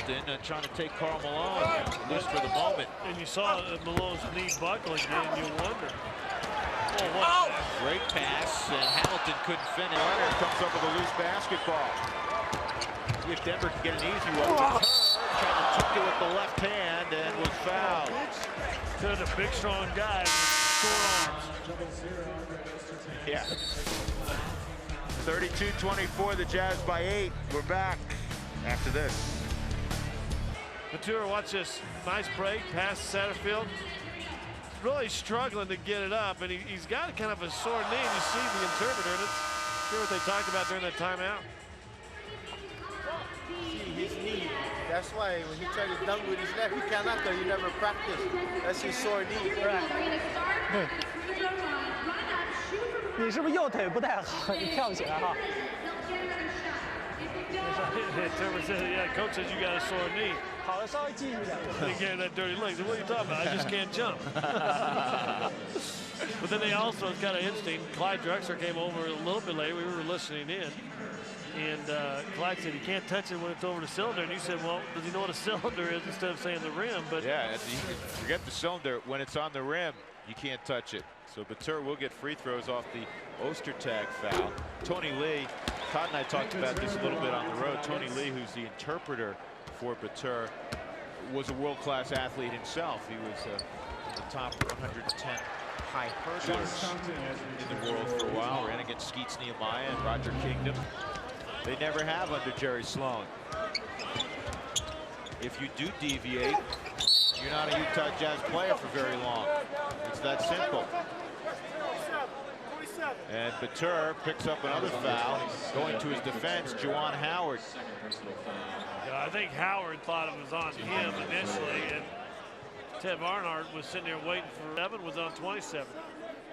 Hamilton trying to take Karl Malone loose for the moment. And you saw Malone's knee buckling, and you wonder. Oh, great pass, and Hamilton couldn't finish. Leonard comes up with a loose basketball. See if Denver can get an easy one. Trying to tuck it with the left hand and was fouled. To the big, strong guy with short arms. Yeah. 32-24, the Jazz by 8. We're back after this. Bateer, watch this. Nice break, pass Satterfield. Really struggling to get it up, and he's got kind of a sore knee, and you see the interpreter, and it's sure what they talked about during that timeout. His knee. That's why when he tried to dunk with his left, he cannot because he never practiced. That's his sore knee. Right. 你是不是右腿不太好？你跳不起来哈。 Trevor said, yeah, coach says you got a sore knee. 好了，稍微记一点。 He gave that dirty leg. What are you talking about? I just can't jump. But then they also, it's kind of interesting, Clyde Drexler came over a little bit later. We were listening in. And Clyde said he can't touch it when it's over the cylinder. And you said, well, does he know what a cylinder is instead of saying the rim? But yeah, you can forget the cylinder. When it's on the rim, you can't touch it. So Bateer will get free throws off the Ostertag foul. Tony Lee, Todd and I talked about this a little bit on the road. Tony Lee, who's the interpreter for Bateer, was a world-class athlete himself. He was in the top 110 high hurdlers in the world for a while. Ran against Skeets Nehemiah and Roger Kingdom. They never have under Jerry Sloan. If you do deviate, you're not a Utah Jazz player for very long. It's that simple. And Bateer picks up another foul. Going to his defense, Juwan Howard. yeah, I think Howard thought it was on him initially, and Ted Barnhart was sitting there waiting for 7, was on 27.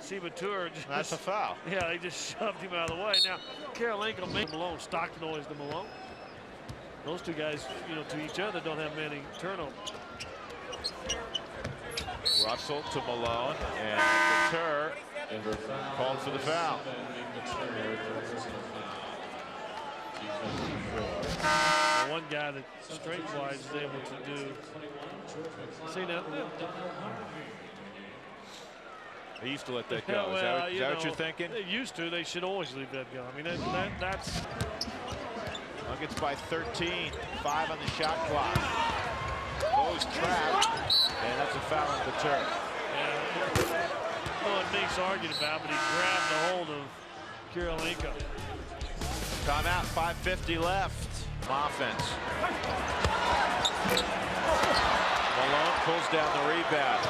See Bateer just... That's a foul. Yeah, they just shoved him out of the way. Now, Karolinko made Malone. Stockton always to Malone. Those two guys, you know, to each other don't have many turnovers. Russell to Malone, and Bateer called for the foul. One guy that strength-wise is able to do. See that? They used to let that go. Yeah, well, is that what you're thinking? They used to. They should always leave that go. I mean, that's... Nuggets by 13, 5 on the shot clock. Goes trapped, and that's a foul on Bateer. Yeah, well, what Nick's argued about, but he grabbed a hold of Karolinko. Timeout, 5:50 left. Offense. Malone pulls down the rebound.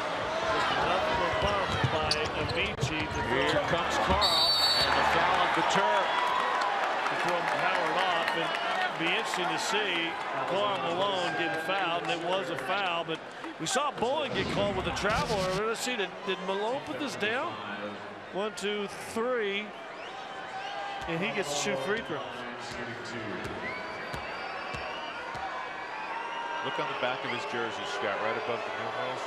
Enough of a bump by Amici. Here comes Karl, and the foul on Bateer. To throw Howard off, and be interesting to see Karl Malone getting fouled, and it was a foul, but we saw Bowen get called with a travel earlier. Let's see, did Malone put this down? 1, 2, 3, and he gets to shoot free throws. Look on the back of his jersey, Scott, right above the numerals.